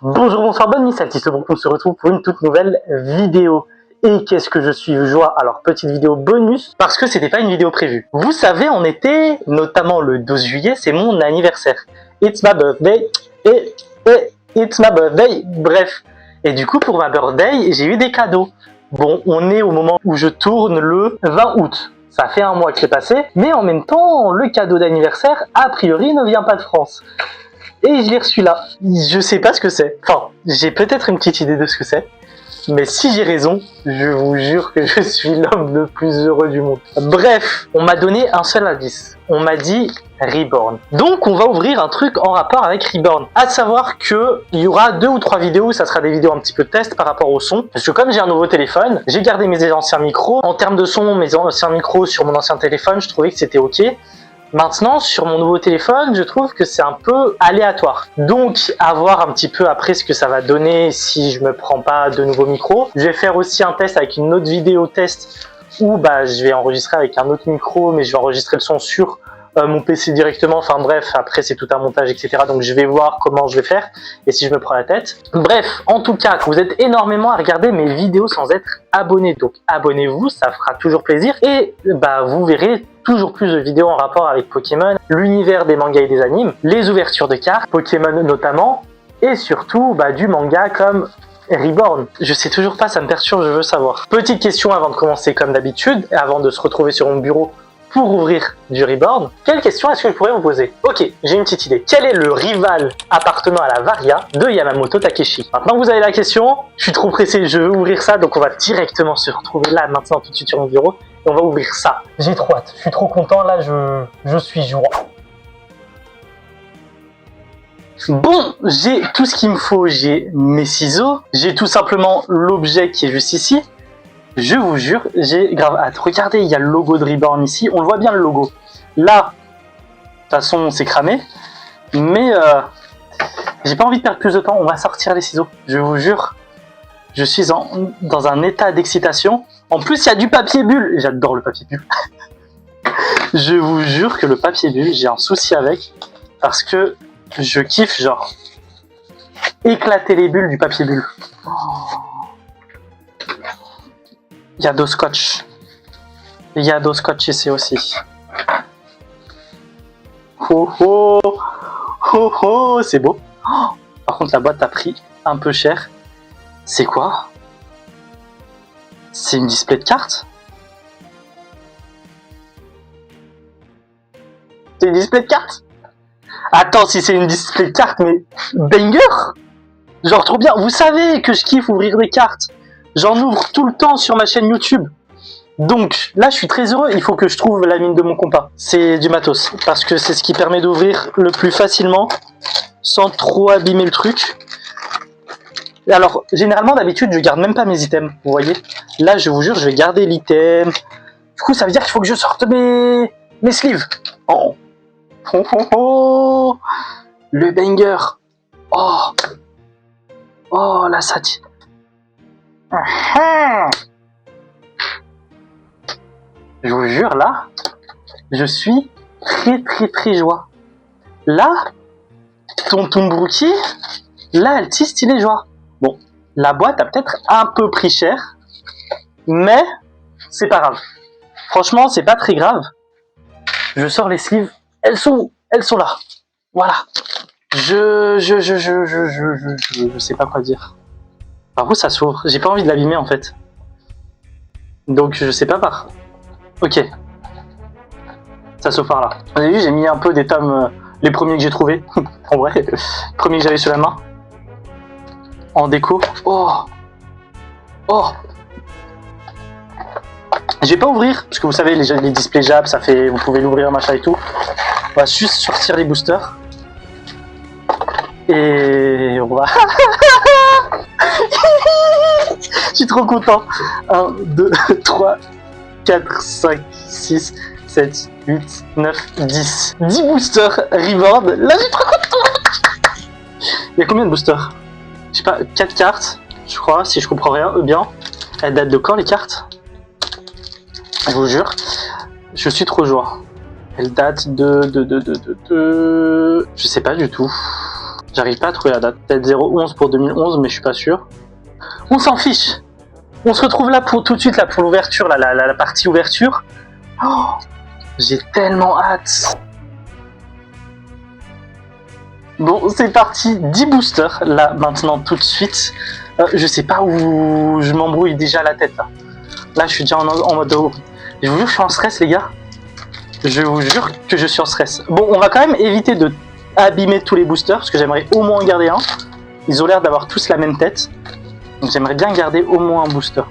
Bonjour, bonsoir, bonne nuit, Saltiste, donc on se retrouve pour une toute nouvelle vidéo. Et qu'est-ce que je suis joie. Alors, petite vidéo bonus, parce que c'était pas une vidéo prévue. Vous savez, on était, notamment le 12 juillet, c'est mon anniversaire. It's my birthday, et it's my birthday, bref. Et du coup, pour ma birthday, j'ai eu des cadeaux. Bon, on est au moment où je tourne le 20 août. Ça fait un mois que c'est passé, mais en même temps, le cadeau d'anniversaire, a priori, ne vient pas de France. Et je l'ai reçu là. Je sais pas ce que c'est. Enfin, j'ai peut-être une petite idée de ce que c'est. Mais si j'ai raison, je vous jure que je suis l'homme le plus heureux du monde. Bref, on m'a donné un seul indice. On m'a dit Reborn. Donc on va ouvrir un truc en rapport avec Reborn. À savoir que il y aura 2 ou 3 vidéos, ça sera des vidéos un petit peu test par rapport au son. Parce que comme j'ai un nouveau téléphone, j'ai gardé mes anciens micros. En termes de son, mes anciens micros sur mon ancien téléphone, je trouvais que c'était ok. Maintenant, sur mon nouveau téléphone, je trouve que c'est un peu aléatoire. Donc, à voir un petit peu après ce que ça va donner si je me prends pas de nouveaux micros. Je vais faire aussi un test avec une autre vidéo test où je vais enregistrer avec un autre micro, mais je vais enregistrer le son sur mon PC directement. Enfin bref, après c'est tout un montage, etc. Donc je vais voir comment je vais faire et si je me prends la tête. Bref, en tout cas, vous êtes énormément à regarder mes vidéos sans être abonné. Donc abonnez-vous, ça fera toujours plaisir. Et vous verrez toujours plus de vidéos en rapport avec Pokémon, l'univers des mangas et des animes, les ouvertures de cartes, Pokémon notamment, et surtout du manga comme Reborn. Je sais toujours pas, ça me perturbe, je veux savoir. Petite question avant de commencer comme d'habitude, avant de se retrouver sur mon bureau pour ouvrir du Reborn. Quelle question est-ce que je pourrais vous poser? Ok, j'ai une petite idée. Quel est le rival appartenant à la Varia de Yamamoto Takeshi? Maintenant que vous avez la question, je suis trop pressé, je veux ouvrir ça, donc on va directement se retrouver là, maintenant, tout de suite sur mon bureau. On va ouvrir ça. J'ai trop hâte, je suis trop content, là je suis joie. Bon, j'ai tout ce qu'il me faut, j'ai mes ciseaux, j'ai tout simplement l'objet qui est juste ici. Je vous jure, j'ai grave hâte. Regardez, il y a le logo de Reborn ici, on le voit bien le logo. Là, de toute façon c'est cramé, mais j'ai pas envie de perdre plus de temps, on va sortir les ciseaux. Je vous jure, je suis dans un état d'excitation. En plus, il y a du papier bulle. J'adore le papier bulle. Je vous jure que le papier bulle, j'ai un souci avec. Parce que je kiffe, genre, éclater les bulles du papier bulle. Il y a deux scotch. Il y a deux scotch ici aussi. Oh oh! Oh oh! C'est beau. Oh, par contre, la boîte a pris un peu cher. C'est quoi? C'est une display de cartes? C'est une display de cartes? Attends, si c'est une display de cartes, mais banger! Genre trop bien. Vous savez que je kiffe ouvrir des cartes. J'en ouvre tout le temps sur ma chaîne YouTube. Donc là, je suis très heureux. Il faut que je trouve la mine de mon compas. C'est du matos. Parce que c'est ce qui permet d'ouvrir le plus facilement sans trop abîmer le truc. Alors, généralement, d'habitude, je garde même pas mes items, vous voyez. Là, je vous jure, je vais garder l'item. Du coup, ça veut dire qu'il faut que je sorte mes sleeves. Oh. Oh, oh, oh. Le banger. Oh. Oh, là, ça dit. Je vous jure, là, je suis très joie. Là, Tonton Brookie, là, elle tisse stylé joie. Bon, la boîte a peut-être un peu pris cher, mais c'est pas grave. Franchement, c'est pas très grave. Je sors les sleeves, elles sont là. Voilà. Je sais pas quoi dire. Par où ça s'ouvre? J'ai pas envie de l'abîmer en fait. Donc je sais pas par. Ok. Ça s'ouvre par là. Vous avez vu, j'ai mis un peu des tomes, les premiers que j'ai trouvés. En vrai, les premiers que j'avais sur la main. En déco. Oh. Oh. Je vais pas ouvrir, parce que vous savez, les displays JAB, ça fait, vous pouvez l'ouvrir, machin et tout. On va juste sortir les boosters. Et on va... Je suis trop content. 1, 2, 3, 4, 5, 6, 7, 8, 9, 10. 10 boosters Reborn. Là, je suis trop content. Il y a combien de boosters? Je sais pas, 4 cartes, je crois, si je comprends rien, bien. Elles datent de quand les cartes? Je vous jure, je suis trop joie. Elle date de... Je sais pas du tout. J'arrive pas à trouver la date. Peut-être 011 pour 2011, mais je suis pas sûr. On s'en fiche. On se retrouve là pour tout de suite là pour l'ouverture, la partie ouverture. Oh, j'ai tellement hâte. Bon, c'est parti. 10 boosters là maintenant tout de suite. Je sais pas où je m'embrouille déjà la tête là. Là, je suis déjà en mode. Je vous jure, je suis en stress, les gars. Je vous jure que je suis en stress. Bon, on va quand même éviter de abîmer tous les boosters parce que j'aimerais au moins en garder un. Ils ont l'air d'avoir tous la même tête. Donc j'aimerais bien garder au moins un booster.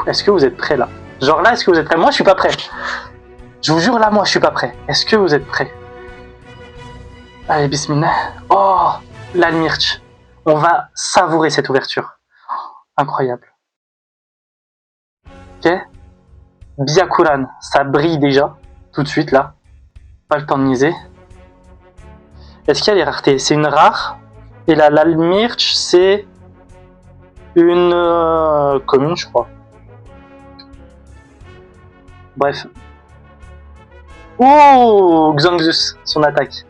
Est-ce que vous êtes prêts là? Genre là, est-ce que vous êtes prêts? Moi, je suis pas prêt. Je vous jure, là, moi, je suis pas prêt. Est-ce que vous êtes prêts? Allez, bismillah. Oh, l'Almirch. On va savourer cette ouverture. Incroyable. Ok. Byakuran, ça brille déjà. Tout de suite, là. Pas le temps de niaiser. Est-ce qu'il y a les raretés? C'est une rare. Et là, l'Almirch, c'est une commune, je crois. Bref. Oh, Xanxus, son attaque.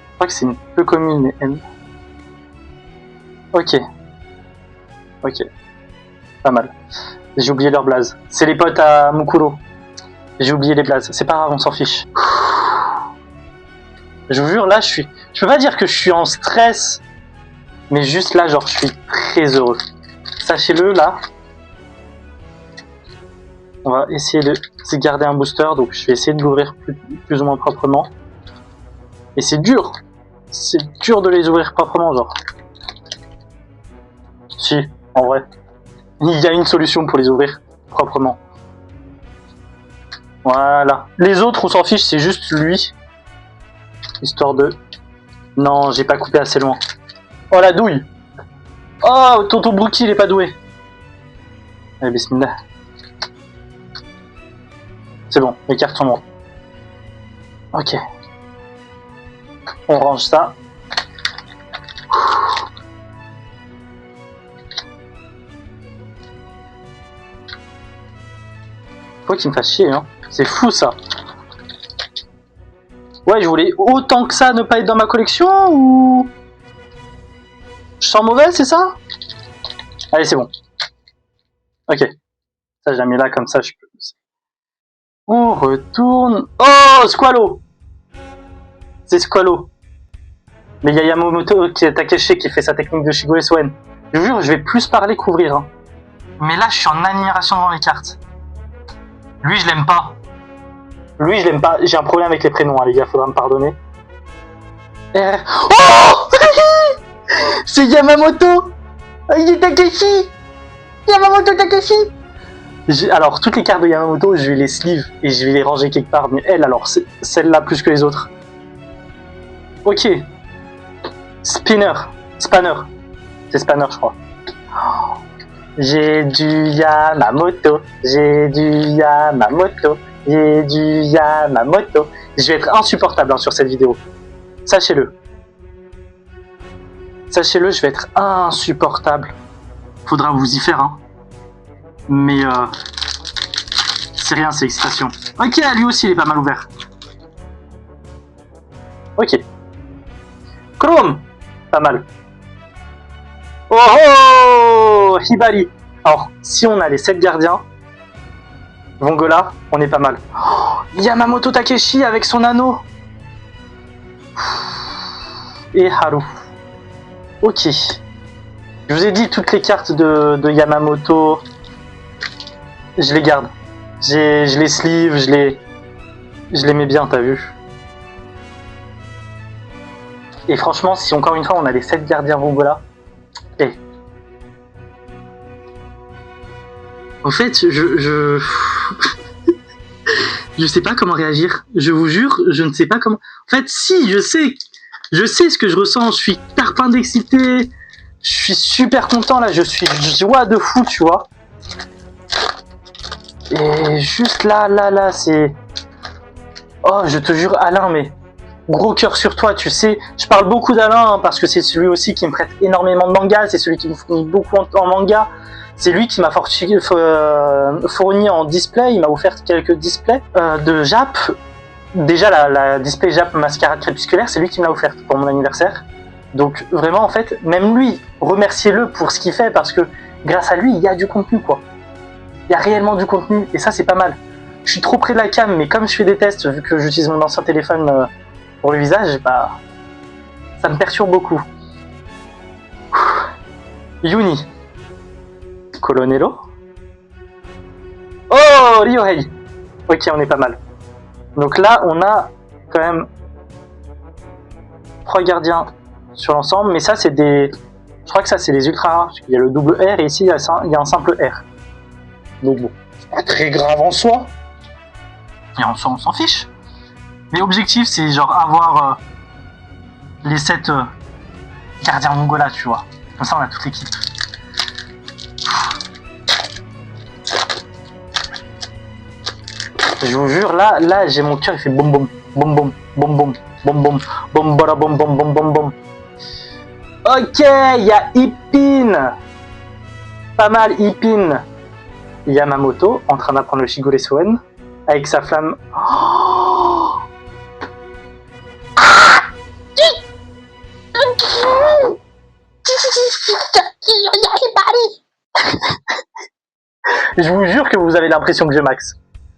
Je crois que c'est une peu commune, mais M. Ok. Ok. Pas mal. J'ai oublié leur blaze. C'est les potes à Mukuro. J'ai oublié les blazes. C'est pas grave, on s'en fiche. Je vous jure, là, je peux pas dire que je suis en stress, mais juste là, genre, je suis très heureux. Sachez-le, là. On va essayer de garder un booster, donc je vais essayer de l'ouvrir plus ou moins proprement. Et c'est dur. C'est dur de les ouvrir proprement, genre. Si, en vrai. Il y a une solution pour les ouvrir proprement. Voilà. Les autres, on s'en fiche, c'est juste lui. Histoire de... Non, j'ai pas coupé assez loin. Oh, la douille. Oh, tonton Brookie, il est pas doué. Allez, bismillah. C'est bon, les cartes sont mortes. Ok. On range ça. Faut qu'il me fasse chier, hein. C'est fou, ça. Ouais, je voulais autant que ça ne pas être dans ma collection, ou... Je sens mauvais, c'est ça? Allez, c'est bon. Ok. Ça, je la mets là, comme ça, je peux... On retourne... Oh, Squalo! C'est Squalo. Mais il y a Yamamoto qui est Takeshi qui fait sa technique de Shigo SON. Je vous jure, je vais plus parler qu'ouvrir. Hein. Mais là, je suis en admiration devant les cartes. Lui, je l'aime pas. Lui, je l'aime pas. J'ai un problème avec les prénoms, hein, les gars, faudra me pardonner. Oh c'est Yamamoto. Il est Takeshi. Yamamoto Takeshi. Alors, toutes les cartes de Yamamoto, je vais les sleeve et je vais les ranger quelque part. Mais elle, alors, c'est celle-là plus que les autres. Ok. Spinner. Spanner. C'est Spanner, je crois. J'ai du Yamamoto. J'ai du Yamamoto. J'ai du Yamamoto. Je vais être insupportable hein, sur cette vidéo. Sachez-le. Sachez-le, je vais être insupportable. Faudra vous y faire, hein. Mais c'est rien, c'est excitation. Ok, lui aussi, il est pas mal ouvert. Ok. Chrome. Pas mal. Oh oh Hibari. Alors, si on a les 7 gardiens, Vongola, on est pas mal. Oh, Yamamoto Takeshi avec son anneau. Et Haru. Ok. Je vous ai dit, toutes les cartes de Yamamoto, je les garde. Je les sleeve, je les mets bien, t'as vu. Et franchement, si encore une fois on a les 7 gardiens Vongola, en fait, je sais pas comment réagir. Je vous jure, je ne sais pas comment. En fait, si, je sais ce que je ressens. Je suis tarpin d'excité. Je suis super content là. Je suis joie de fou, tu vois. Et juste là, c'est. Oh, je te jure, Alain, mais gros cœur sur toi, tu sais. Je parle beaucoup d'Alain hein, parce que c'est celui aussi qui me prête énormément de mangas. C'est celui qui me fournit beaucoup en manga. C'est lui qui m'a fourni en display, il m'a offert quelques displays de Jap. déjà la Display Jap Mascarade Crépusculaire, c'est lui qui me l'a offerte pour mon anniversaire. Donc vraiment en fait, même lui, remerciez-le pour ce qu'il fait parce que grâce à lui, il y a du contenu quoi. Il y a réellement du contenu et ça c'est pas mal. Je suis trop près de la cam, mais comme je fais des tests, vu que j'utilise mon ancien téléphone pour le visage, bah ça me perturbe beaucoup. Yuni. Colonello. Oh, Ryohei. Ok, on est pas mal. Donc là, on a quand même 3 gardiens sur l'ensemble, mais ça c'est des... Je crois que ça c'est les ultra rares, parce qu'il y a le double R et ici il y a un simple R. Donc bon, c'est pas très grave en soi. Et en soi on s'en fiche. Mais l'objectif c'est genre avoir les 7 gardiens mongolas, tu vois. Comme ça on a toute l'équipe. Je vous jure, là j'ai mon cœur, il fait boum boum, boum boum, boum boum, boum boum, boum boum, boum boum, boum boum, boum. Ok, il y a Ipin. Pas mal Ipin. Yamamoto en train d'apprendre le Shigure Soen avec sa flamme. Oh, je vous jure que vous avez l'impression que je max.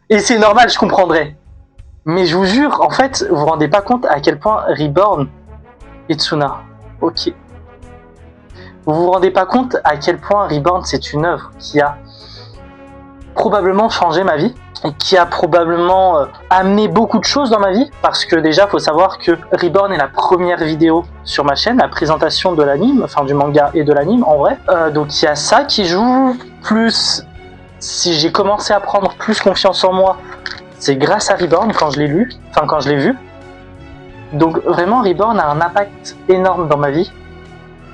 Et c'est normal, je comprendrais. Mais je vous jure, en fait, vous vous rendez pas compte à quel point Reborn et Tsuna. Ok. Vous vous rendez pas compte à quel point Reborn c'est une œuvre qui a probablement changé ma vie et qui a probablement amené beaucoup de choses dans ma vie parce que déjà faut savoir que Reborn est la première vidéo sur ma chaîne, la présentation de l'anime, enfin du manga et de l'anime en vrai. Donc il y a ça qui joue, plus si j'ai commencé à prendre plus confiance en moi, c'est grâce à Reborn quand je l'ai lu, enfin quand je l'ai vu. Donc vraiment Reborn a un impact énorme dans ma vie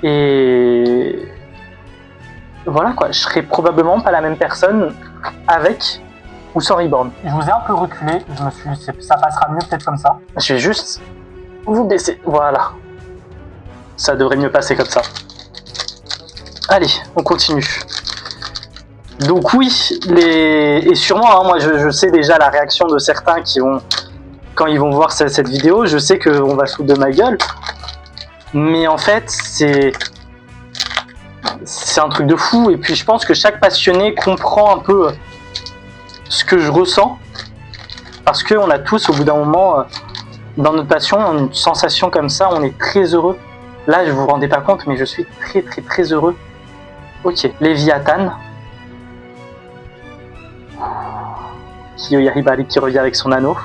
et voilà quoi, je serais probablement pas la même personne avec ou sans Reborn. Je vous ai un peu reculé, je me suis dit ça passera mieux peut-être comme ça. Je vais juste vous baisser, voilà. Ça devrait mieux passer comme ça. Allez, on continue. Donc oui, et sûrement, hein, moi je sais déjà la réaction de certains qui vont, quand ils vont voir cette vidéo, je sais qu'on va se foutre de ma gueule. Mais en fait, c'est un truc de fou. Et puis je pense que chaque passionné comprend un peu ce que je ressens. Parce qu'on a tous, au bout d'un moment, dans notre passion, une sensation comme ça, on est très heureux. Là, je vous rendez pas compte, mais je suis très très très heureux. Ok, Léviathan. Kiyoyaribari qui revient avec son anneau.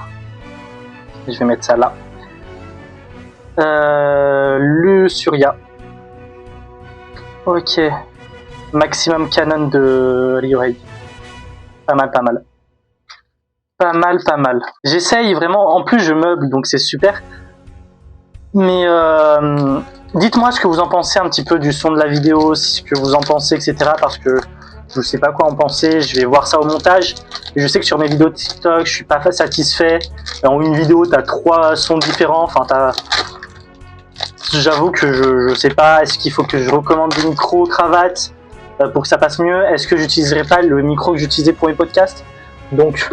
Je vais mettre ça là. Le Surya. Ok. Maximum canon de Ryohei. Pas mal, pas mal. Pas mal, pas mal. J'essaye vraiment. En plus, je meuble, donc c'est super. Mais dites-moi ce que vous en pensez un petit peu du son de la vidéo, ce que vous en pensez, etc. Parce que je sais pas quoi en penser. Je vais voir ça au montage. Et je sais que sur mes vidéos de TikTok, je suis pas satisfait. En une vidéo, t'as 3 sons différents. Enfin, j'avoue que je sais pas. Est-ce qu'il faut que je recommande des micros cravates pour que ça passe mieux? Est-ce que j'utiliserai pas le micro que j'utilisais pour mes podcasts? Donc,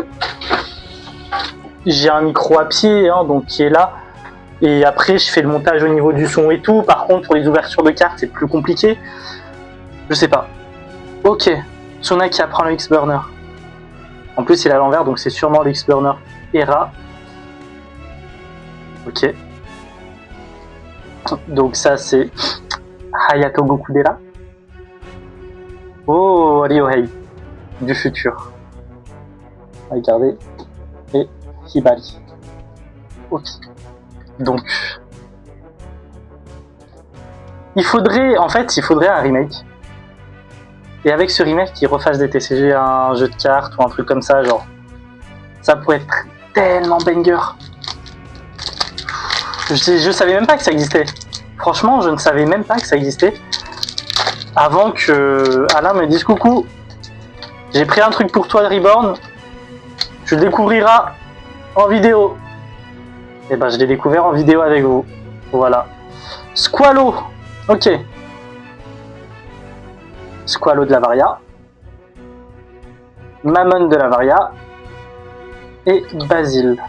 j'ai un micro à pied, hein, donc qui est là. Et après, je fais le montage au niveau du son et tout. Par contre, pour les ouvertures de cartes, c'est plus compliqué. Je sais pas. Ok. Tsuna qui apprend le X-Burner. En plus, il est à l'envers, donc c'est sûrement le X-Burner Era. Ok. Donc ça, c'est Hayato Gokudera. Oh, Ryohei. Du futur. Regardez. Et Hibari. Ok. Donc, il faudrait un remake. Et avec ce remake, ils refassent des TCG, un jeu de cartes ou un truc comme ça, genre. Ça pourrait être tellement banger. Je savais même pas que ça existait. Franchement, je ne savais même pas que ça existait. Avant que Alain me dise coucou, j'ai pris un truc pour toi, Reborn. Tu le découvriras en vidéo. Et ben, je l'ai découvert en vidéo avec vous. Voilà. Squalo. Ok. Squalo de la Varia. Mammon de la Varia. Et Basile.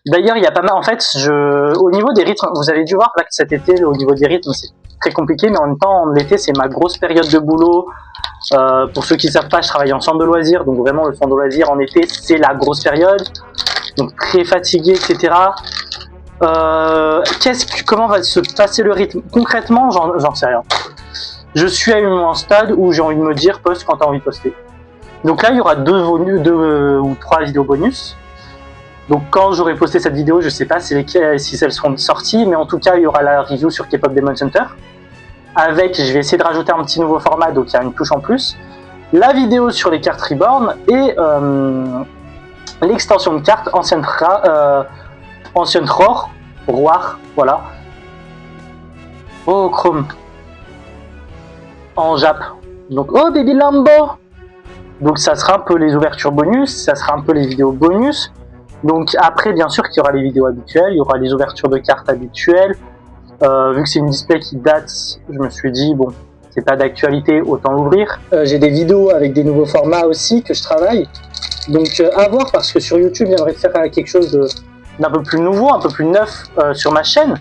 D'ailleurs, il y a pas mal. En fait, au niveau des rythmes, vous avez dû voir là que cet été, au niveau des rythmes, c'est très compliqué, mais en même temps, l'été, c'est ma grosse période de boulot. Pour ceux qui ne savent pas, je travaille en centre de loisirs, donc vraiment le centre de loisirs en été, c'est la grosse période. Donc très fatigué, etc. Comment va se passer le rythme? Concrètement, j'en sais rien. Je suis à un stade où j'ai envie de me dire poste quand tu as envie de poster. Donc là, il y aura deux ou trois vidéos bonus. Donc quand j'aurai posté cette vidéo, je sais pas si elles seront sorties, mais en tout cas, il y aura la review sur K-pop Demon Hunter. Avec, je vais essayer de rajouter un petit nouveau format, donc il y a une touche en plus. La vidéo sur les cartes Reborn et l'extension de cartes Ancient Roar, voilà. Oh, Chrome. En Jap. Donc, oh, Baby Lambo. Donc, ça sera un peu les ouvertures bonus, ça sera un peu les vidéos bonus. Donc, après, bien sûr qu'il y aura les vidéos habituelles, il y aura les ouvertures de cartes habituelles. Vu que c'est une display qui date, je me suis dit, bon, c'est pas d'actualité, autant l'ouvrir. J'ai des vidéos avec des nouveaux formats aussi que je travaille. Donc, à voir, parce que sur YouTube, j'aimerais faire quelque chose d'un peu plus nouveau, un peu plus neuf sur ma chaîne.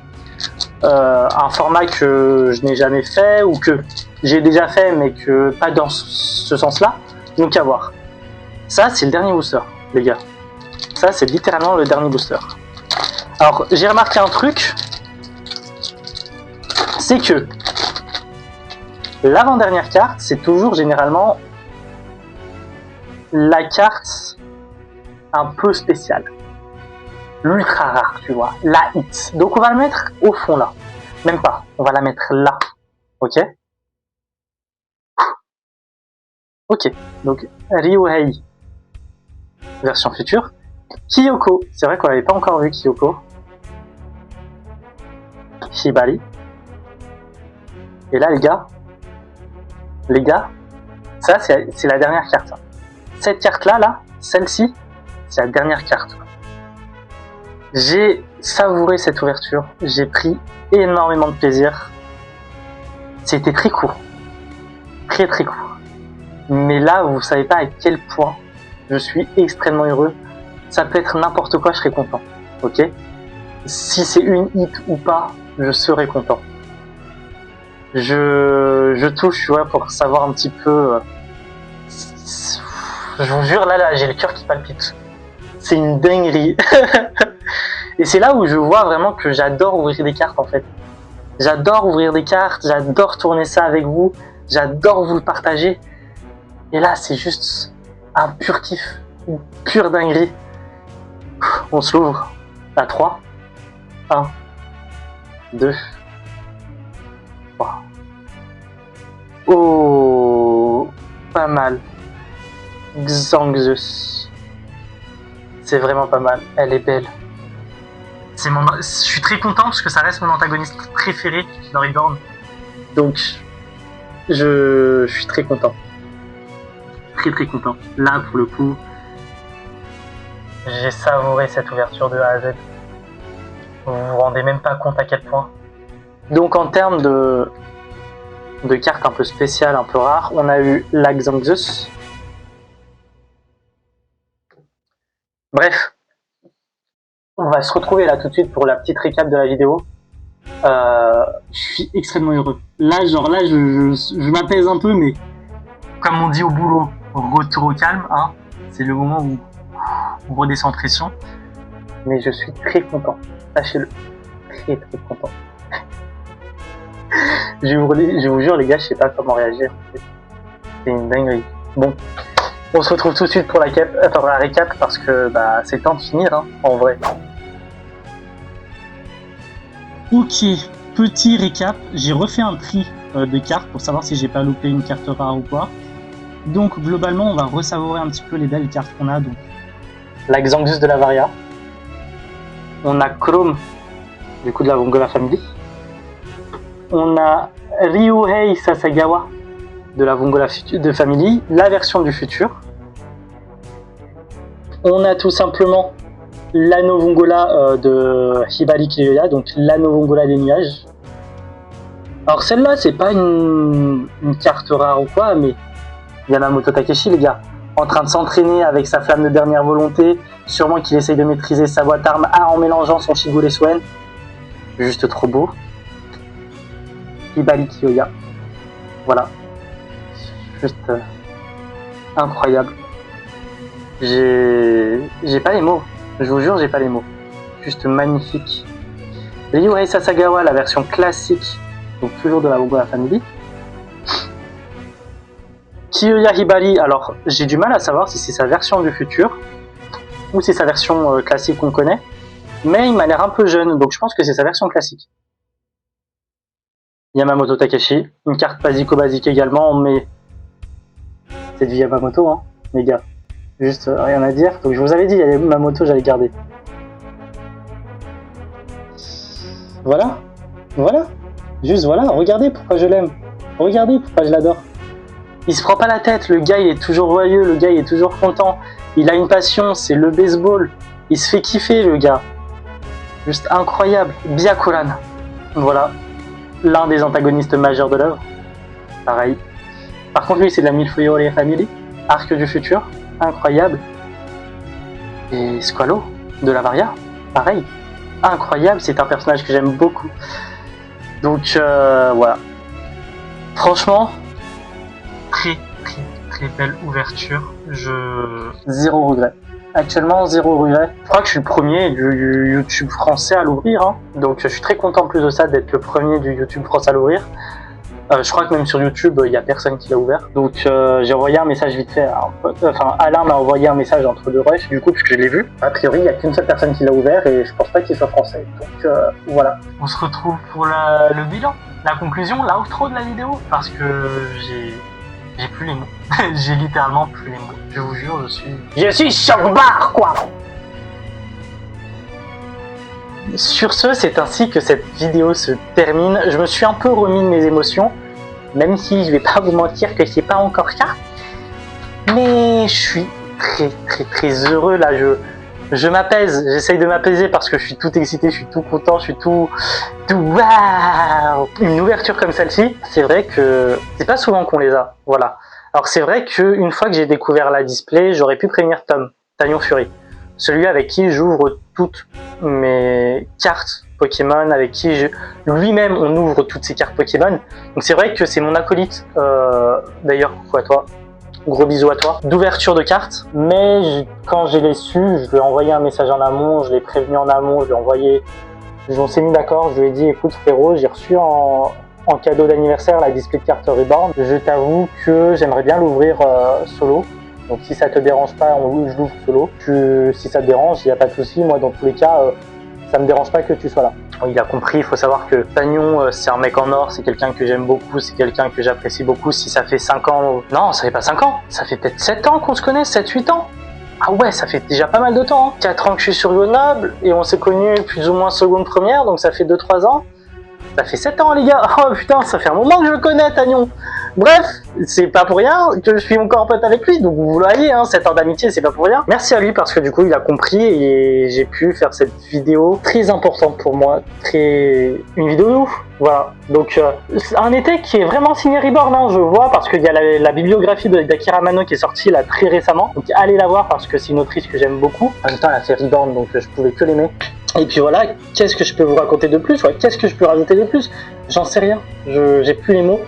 Un format que je n'ai jamais fait ou que j'ai déjà fait mais que pas dans ce sens-là. Donc à voir. Ça c'est le dernier booster, les gars. Ça c'est littéralement le dernier booster. Alors j'ai remarqué un truc, c'est que l'avant-dernière carte c'est toujours généralement la carte un peu spéciale. L'ultra rare, tu vois, la hit. Donc on va le mettre au fond là. Même pas, on va la mettre là. Ok. Ok, donc Ryohei, version future. Kyoko, c'est vrai qu'on n'avait pas encore vu Kyoko. Hibari. Et là les gars, ça c'est la dernière carte. Cette carte là, celle-ci, c'est la dernière carte. J'ai savouré cette ouverture, j'ai pris énormément de plaisir. C'était très court, très court. Mais là, vous savez pas à quel point je suis extrêmement heureux. Ça peut être n'importe quoi, je serai content. Ok? Si c'est une hit ou pas, je serai content. Je touche, tu vois, pour savoir un petit peu. Je vous jure, là, j'ai le cœur qui palpite. C'est une dinguerie. Et c'est là où je vois vraiment que j'adore ouvrir des cartes en fait. J'adore ouvrir des cartes, j'adore tourner ça avec vous, j'adore vous le partager. Et là c'est juste un pur kiff, une pure dinguerie. On se l'ouvre à 3. 1, 2, 3. Oh, pas mal. Xanxus. C'est vraiment pas mal, elle est belle. Je suis très content parce que ça reste mon antagoniste préféré dans Reborn. Donc, je suis très content. Très content. Là, pour le coup, j'ai savouré cette ouverture de A à Z. Vous vous rendez même pas compte à quel point. Donc, en termes de cartes un peu spéciales, un peu rares, on a eu la Xanxus. Bref. On va se retrouver là tout de suite pour la petite récap de la vidéo. Je suis extrêmement heureux. Là, je m'apaise un peu, mais comme on dit au boulot, retour au calme, hein. C'est le moment où on redescend en pression. Mais je suis très content. Sachez-le, très content. je vous jure les gars, je sais pas comment réagir. C'est une dinguerie. Bon, on se retrouve tout de suite pour la récap parce que bah, c'est le temps de finir, hein, en vrai. Ok, petit récap, j'ai refait un tri de cartes pour savoir si j'ai pas loupé une carte rare ou quoi. Donc globalement on va resavourer un petit peu les belles cartes qu'on a. Donc la Xanxus de la Varia, on a Chrome du coup de la Vongola Family, on a Ryohei Sasagawa de la Vongola Family, la version du futur. On a tout simplement l'anneau Vongola de Hibari Kiyoya, donc l'anneau Vongola des nuages. Alors celle-là, c'est pas une carte rare ou quoi, mais Yamamoto Takeshi, les gars. en train de s'entraîner avec sa flamme de dernière volonté. Sûrement qu'il essaye de maîtriser sa boîte arme en mélangeant son Shigure Swen. Juste trop beau. Hibari Kiyoya. Voilà. Juste incroyable. J'ai pas les mots. Je vous jure, j'ai pas les mots. Juste magnifique. Ryuhei Sasagawa, la version classique. Donc toujours de la Vogue Family. Kiyoya Hibari, alors j'ai du mal à savoir si c'est sa version du futur ou c'est sa version classique qu'on connaît, mais il m'a l'air un peu jeune, donc je pense que c'est sa version classique. Yamamoto Takeshi, une carte basico-basique également, mais c'est du Yamamoto, hein, les gars. Juste rien à dire, donc je vous avais dit, Yamamoto, j'allais garder. Voilà, voilà, juste voilà, regardez pourquoi je l'aime, regardez pourquoi je l'adore. Il se prend pas la tête, le gars il est toujours joyeux, le gars il est toujours content. Il a une passion, c'est le baseball. Il se fait kiffer le gars. Juste incroyable. Byakuran. Voilà. L'un des antagonistes majeurs de l'œuvre. Pareil. Par contre lui c'est de la Milfoyori Family. Arc du futur. Incroyable. Et Squalo de la Varia. Pareil. Incroyable, c'est un personnage que j'aime beaucoup. Donc voilà. Franchement, très belle ouverture. Zéro regret. Actuellement, zéro regret. Je crois que je suis le premier du YouTube français à l'ouvrir. Hein. Donc je suis très content en plus de ça d'être le premier du YouTube français à l'ouvrir. Je crois que même sur YouTube, il n'y a personne qui l'a ouvert. Donc j'ai envoyé un message vite fait. Enfin, Alain m'a envoyé un message entre deux rushs, du coup, puisque je l'ai vu. A priori, il n'y a qu'une seule personne qui l'a ouvert et je pense pas qu'il soit français. Donc voilà. On se retrouve pour le bilan, la conclusion, l'outro de la vidéo. Parce que j'ai plus les mots. J'ai littéralement plus les mots. Je vous jure, je suis choc-barre, quoi. Sur ce, c'est ainsi que cette vidéo se termine. Je me suis un peu remis de mes émotions, même si je vais pas vous mentir que c'est pas encore ça. Mais je suis très heureux là. Je m'apaise, j'essaye de m'apaiser parce que je suis tout excité, je suis tout content, je suis tout waouh. Une ouverture comme celle-ci, c'est vrai que c'est pas souvent qu'on les a. Voilà. Alors c'est vrai qu'une fois que j'ai découvert la display, j'aurais pu prévenir Tom, Tanyon Fury. Celui avec qui j'ouvre toutes mes cartes Pokémon, avec qui lui-même on ouvre toutes ses cartes Pokémon. Donc c'est vrai que c'est mon acolyte, d'ailleurs coucou à toi, gros bisous à toi, d'ouverture de cartes. Mais quand je l'ai su, je lui ai envoyé un message en amont, je l'ai prévenu en amont, je lui ai envoyé, on s'est mis d'accord, je lui ai dit écoute frérot, j'ai reçu en cadeau d'anniversaire la display de carte Reborn. Je t'avoue que j'aimerais bien l'ouvrir solo. Donc si ça te dérange pas, je l'ouvre solo. Si ça te dérange, il n'y a pas de souci. Moi, dans tous les cas, ça me dérange pas que tu sois là. Il a compris, il faut savoir que Tanyon, c'est un mec en or, c'est quelqu'un que j'aime beaucoup, c'est quelqu'un que j'apprécie beaucoup. Si ça fait 5 ans... Non, ça fait pas 5 ans, ça fait peut-être 7 ans qu'on se connaît, 7-8 ans. Ah ouais, ça fait déjà pas mal de temps. 4 ans que je suis sur Grenoble, et on s'est connus plus ou moins seconde première, donc ça fait 2-3 ans. Ça fait 7 ans les gars. Oh putain, ça fait un moment que je le connais Tanyon. Bref, c'est pas pour rien que je suis encore pote avec lui, donc vous voyez, hein, 7 ans d'amitié, c'est pas pour rien. Merci à lui parce que du coup il a compris et j'ai pu faire cette vidéo très importante pour moi, une vidéo de ouf. Voilà, donc un été qui est vraiment signé Reborn, hein, je vois, parce qu'il y a la bibliographie d'Akira Amano qui est sortie là très récemment, donc allez la voir parce que c'est une autrice que j'aime beaucoup. En même temps elle a fait Reborn, donc je pouvais que l'aimer. Et puis voilà, qu'est-ce que je peux vous raconter de plus, ouais, qu'est-ce que je peux rajouter de plus? J'en sais rien, j'ai plus les mots.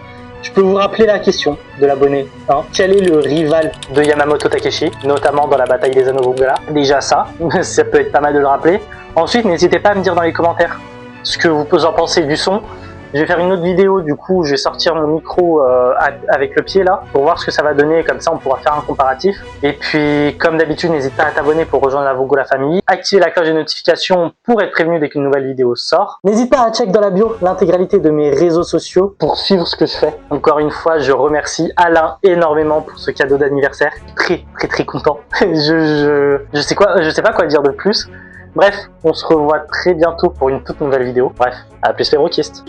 Je peux vous rappeler la question de l'abonné. Hein. Quel est le rival de Yamamoto Takeshi, notamment dans la bataille des anneaux Vongala? Déjà ça, ça peut être pas mal de le rappeler. Ensuite, n'hésitez pas à me dire dans les commentaires ce que vous en pensez du son. Je vais faire une autre vidéo, du coup, je vais sortir mon micro avec le pied là, pour voir ce que ça va donner, comme ça on pourra faire un comparatif. Et puis, comme d'habitude, n'hésite pas à t'abonner pour rejoindre la Vogola Family, activer la cloche de notification pour être prévenu dès qu'une nouvelle vidéo sort. N'hésite pas à check dans la bio l'intégralité de mes réseaux sociaux pour suivre ce que je fais. Encore une fois, je remercie Alain énormément pour ce cadeau d'anniversaire. Très content. je sais pas quoi dire de plus. Bref, on se revoit très bientôt pour une toute nouvelle vidéo. Bref, à plus les rockistes.